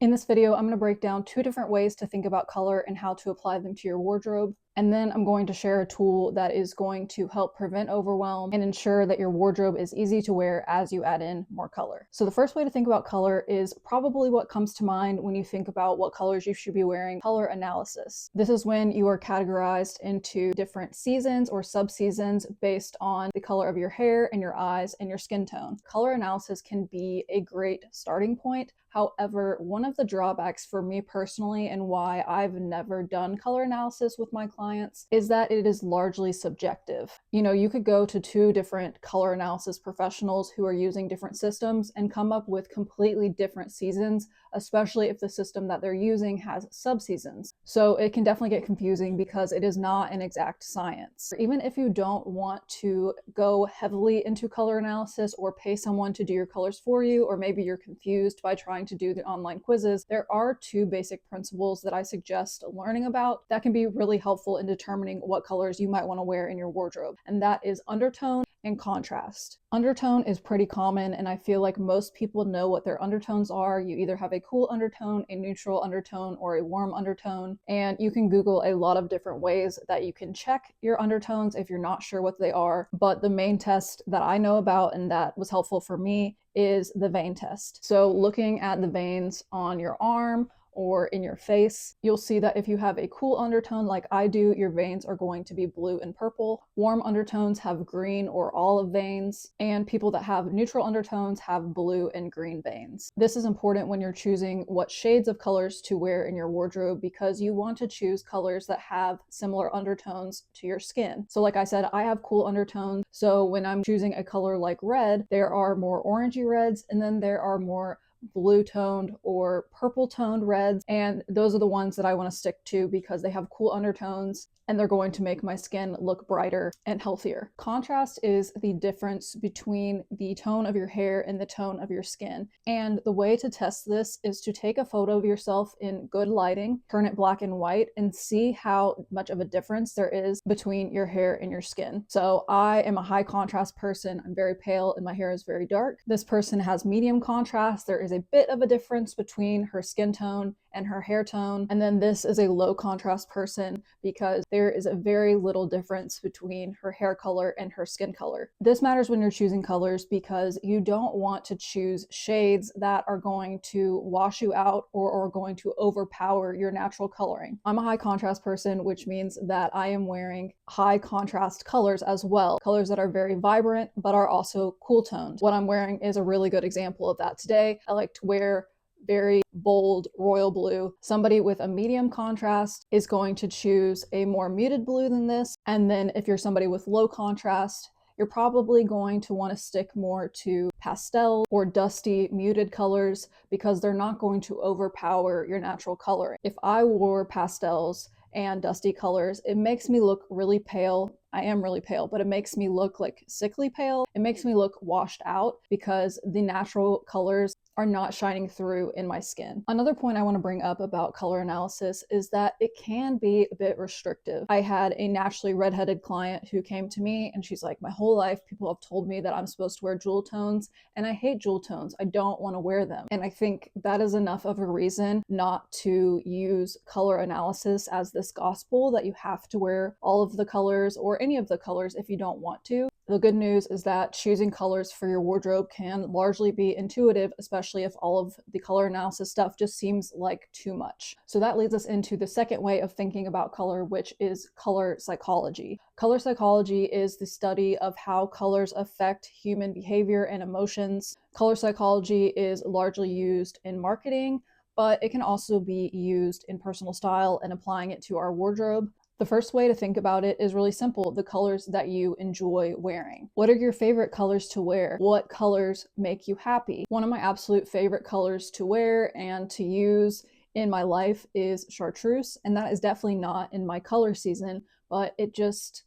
In this video, I'm going to break down 2 different ways to think about color and how to apply them to your wardrobe. And then I'm going to share a tool that is going to help prevent overwhelm and ensure that your wardrobe is easy to wear as you add in more color. So the first way to think about color is probably what comes to mind when you think about what colors you should be wearing: color analysis. This is when you are categorized into different seasons or sub-seasons based on the color of your hair and your eyes and your skin tone. Color analysis can be a great starting point. However, one of the drawbacks for me personally and why I've never done color analysis with my clients is that it is largely subjective. You could go to 2 different color analysis professionals who are using different systems and come up with completely different seasons, especially if the system that they're using has subseasons. So it can definitely get confusing because it is not an exact science. Even if you don't want to go heavily into color analysis or pay someone to do your colors for you, or maybe you're confused by trying to do the online quizzes, there are 2 basic principles that I suggest learning about that can be really helpful in determining what colors you might want to wear in your wardrobe. And that is undertone and contrast. Undertone is pretty common, and I feel like most people know what their undertones are. You either have a cool undertone, a neutral undertone, or a warm undertone. And you can Google a lot of different ways that you can check your undertones if you're not sure what they are. But the main test that I know about and that was helpful for me is the vein test. So looking at the veins on your arm or in your face, you'll see that if you have a cool undertone like I do, your veins are going to be blue and purple. Warm undertones have green or olive veins, and people that have neutral undertones have blue and green veins. This is important when you're choosing what shades of colors to wear in your wardrobe because you want to choose colors that have similar undertones to your skin. So like I said, I have cool undertones, so when I'm choosing a color like red, there are more orangey reds, and then there are more blue toned or purple toned reds, and those are the ones that I want to stick to because they have cool undertones and they're going to make my skin look brighter and healthier. Contrast is the difference between the tone of your hair and the tone of your skin. And the way to test this is to take a photo of yourself in good lighting, turn it black and white, and see how much of a difference there is between your hair and your skin. So I am a high contrast person. I'm very pale and my hair is very dark. This person has medium contrast. There is a bit of a difference between her skin tone and her hair tone. And then this is a low contrast person because there is a very little difference between her hair color and her skin color. This matters when you're choosing colors because you don't want to choose shades that are going to wash you out or are going to overpower your natural coloring. I'm a high contrast person, which means that I am wearing high contrast colors as well. Colors that are very vibrant but are also cool toned. What I'm wearing is a really good example of that today. I like to wear very bold royal blue. Somebody with a medium contrast is going to choose a more muted blue than this. And then if you're somebody with low contrast, you're probably going to want to stick more to pastel or dusty muted colors because they're not going to overpower your natural coloring. If I wore pastels and dusty colors, it makes me look really pale. I am really pale, but it makes me look like sickly pale. It makes me look washed out because the natural colors are not shining through in my skin. Another point I want to bring up about color analysis is that it can be a bit restrictive. I had a naturally redheaded client who came to me and she's like, my whole life people have told me that I'm supposed to wear jewel tones and I hate jewel tones. I don't want to wear them. And I think that is enough of a reason not to use color analysis as this gospel that you have to wear all of the colors or any of the colors if you don't want to. The good news is that choosing colors for your wardrobe can largely be intuitive, especially if all of the color analysis stuff just seems like too much. So that leads us into the second way of thinking about color, which is color psychology. Color psychology is the study of how colors affect human behavior and emotions. Color psychology is largely used in marketing, but it can also be used in personal style and applying it to our wardrobe. The first way to think about it is really simple: the colors that you enjoy wearing. What are your favorite colors to wear? What colors make you happy? One of my absolute favorite colors to wear and to use in my life is chartreuse, and that is definitely not in my color season, but it just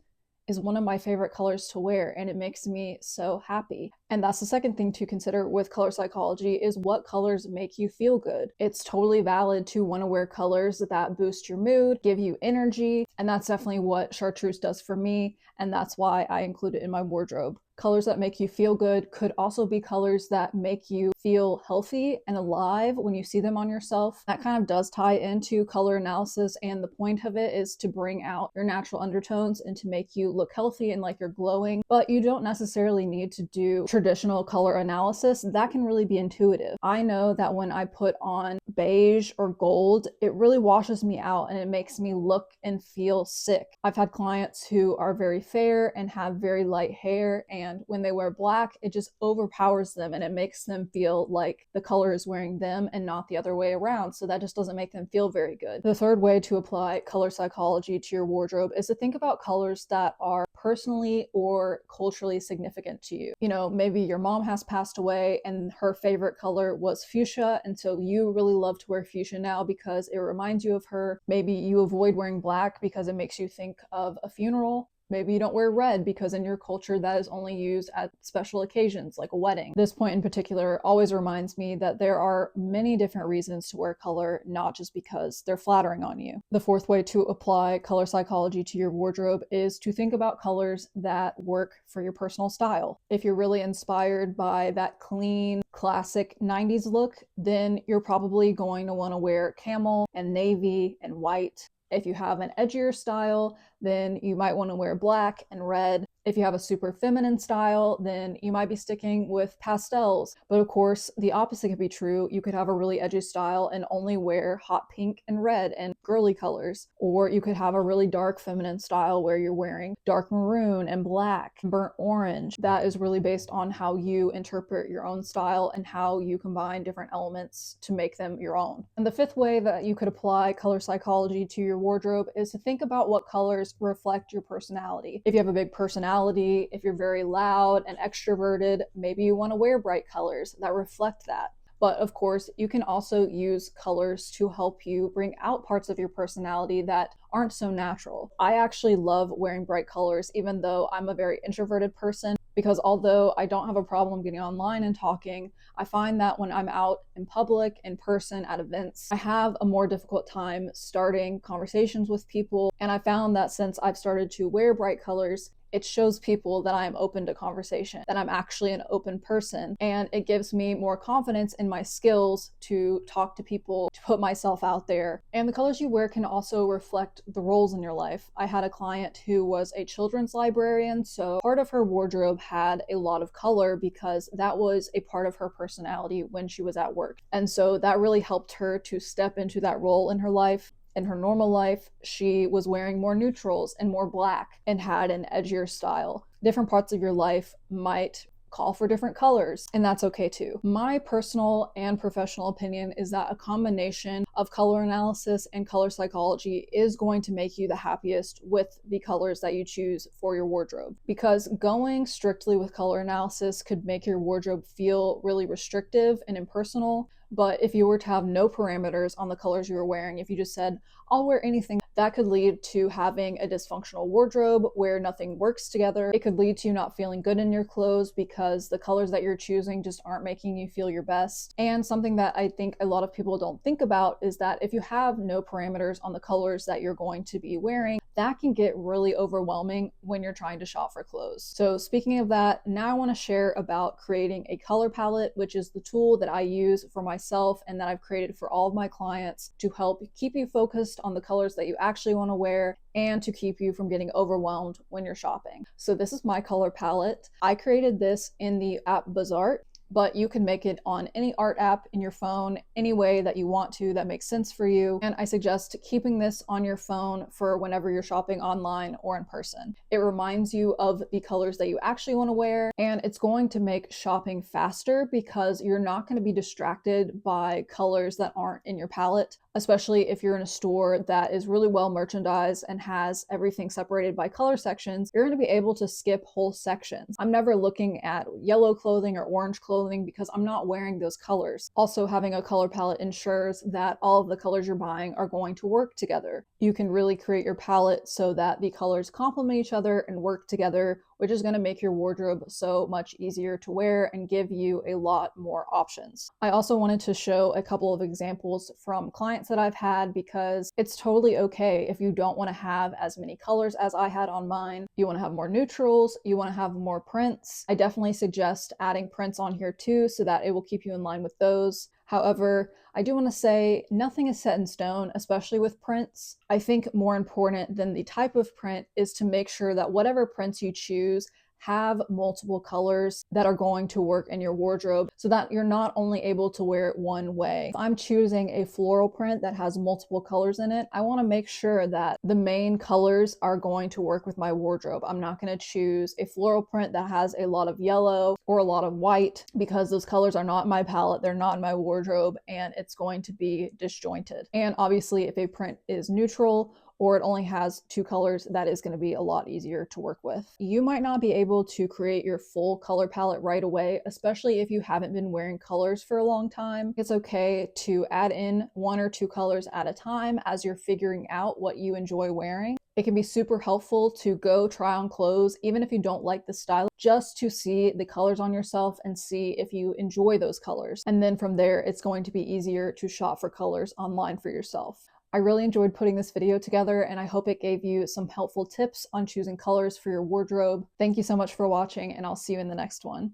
is one of my favorite colors to wear and it makes me so happy. And that's the second thing to consider with color psychology is what colors make you feel good. It's totally valid to want to wear colors that boost your mood, give you energy, and that's definitely what chartreuse does for me, and that's why I include it in my wardrobe. Colors that make you feel good could also be colors that make you feel healthy and alive when you see them on yourself. That kind of does tie into color analysis, and the point of it is to bring out your natural undertones and to make you look healthy and like you're glowing. But you don't necessarily need to do traditional color analysis. That can really be intuitive. I know that when I put on beige or gold, it really washes me out and it makes me look and feel sick. I've had clients who are very fair and have very light hair, and when they wear black, it just overpowers them and it makes them feel like the color is wearing them and not the other way around. So that just doesn't make them feel very good. The third way to apply color psychology to your wardrobe is to think about colors that are personally or culturally significant to you. You know, maybe your mom has passed away and her favorite color was fuchsia, and so you really love to wear fuchsia now because it reminds you of her. Maybe you avoid wearing black because it makes you think of a funeral. Maybe you don't wear red because in your culture that is only used at special occasions like a wedding. This point in particular always reminds me that there are many different reasons to wear color, not just because they're flattering on you. The fourth way to apply color psychology to your wardrobe is to think about colors that work for your personal style. If you're really inspired by that clean, classic 90s look, then you're probably going to want to wear camel and navy and white. If you have an edgier style, then you might want to wear black and red. If you have a super feminine style, then you might be sticking with pastels. But of course, the opposite could be true. You could have a really edgy style and only wear hot pink and red and girly colors. Or you could have a really dark feminine style where you're wearing dark maroon and black, burnt orange. That is really based on how you interpret your own style and how you combine different elements to make them your own. And the fifth way that you could apply color psychology to your wardrobe is to think about what colors reflect your personality. If you have a big personality, if you're very loud and extroverted, maybe you want to wear bright colors that reflect that. But of course, you can also use colors to help you bring out parts of your personality that aren't so natural. I actually love wearing bright colors, even though I'm a very introverted person, because although I don't have a problem getting online and talking, I find that when I'm out in public, in person, at events, I have a more difficult time starting conversations with people. And I found that since I've started to wear bright colors, it shows people that I am open to conversation, that I'm actually an open person, and it gives me more confidence in my skills to talk to people, to put myself out there. And the colors you wear can also reflect the roles in your life. I had a client who was a children's librarian, so part of her wardrobe had a lot of color because that was a part of her personality when she was at work. And so that really helped her to step into that role in her life. In her normal life, she was wearing more neutrals and more black and had an edgier style. Different parts of your life might call for different colors, and that's okay too. My personal and professional opinion is that a combination of color analysis and color psychology is going to make you the happiest with the colors that you choose for your wardrobe. Because going strictly with color analysis could make your wardrobe feel really restrictive and impersonal. But if you were to have no parameters on the colors you were wearing, if you just said, I'll wear anything, that could lead to having a dysfunctional wardrobe where nothing works together. It could lead to you not feeling good in your clothes because the colors that you're choosing just aren't making you feel your best. And something that I think a lot of people don't think about is that if you have no parameters on the colors that you're going to be wearing, that can get really overwhelming when you're trying to shop for clothes. So speaking of that, now I want to share about creating a color palette, which is the tool that I use for myself and that I've created for all of my clients to help keep you focused on the colors that you actually want to wear and to keep you from getting overwhelmed when you're shopping. So this is my color palette. I created this in the app Bazaar, but you can make it on any art app in your phone, any way that you want to that makes sense for you. And I suggest keeping this on your phone for whenever you're shopping online or in person. It reminds you of the colors that you actually want to wear, and it's going to make shopping faster because you're not going to be distracted by colors that aren't in your palette, especially if you're in a store that is really well merchandised and has everything separated by color sections. You're going to be able to skip whole sections. I'm never looking at yellow clothing or orange clothing because I'm not wearing those colors. Also, having a color palette ensures that all of the colors you're buying are going to work together. You can really create your palette so that the colors complement each other and work together which is going to make your wardrobe so much easier to wear and give you a lot more options. I also wanted to show a couple of examples from clients that I've had, because it's totally okay if you don't want to have as many colors as I had on mine. You want to have more neutrals, you want to have more prints. I definitely suggest adding prints on here too, so that it will keep you in line with those. However, I do want to say nothing is set in stone, especially with prints. I think more important than the type of print is to make sure that whatever prints you choose have multiple colors that are going to work in your wardrobe, so that you're not only able to wear it one way. If I'm choosing a floral print that has multiple colors in it, I want to make sure that the main colors are going to work with my wardrobe. I'm not going to choose a floral print that has a lot of yellow or a lot of white, because those colors are not in my palette, they're not in my wardrobe, and it's going to be disjointed. And obviously, if a print is neutral or it only has two colors, that is going to be a lot easier to work with. You might not be able to create your full color palette right away, especially if you haven't been wearing colors for a long time. It's okay to add in one or two colors at a time as you're figuring out what you enjoy wearing. It can be super helpful to go try on clothes, even if you don't like the style, just to see the colors on yourself and see if you enjoy those colors. And then from there, it's going to be easier to shop for colors online for yourself. I really enjoyed putting this video together, and I hope it gave you some helpful tips on choosing colors for your wardrobe. Thank you so much for watching, and I'll see you in the next one.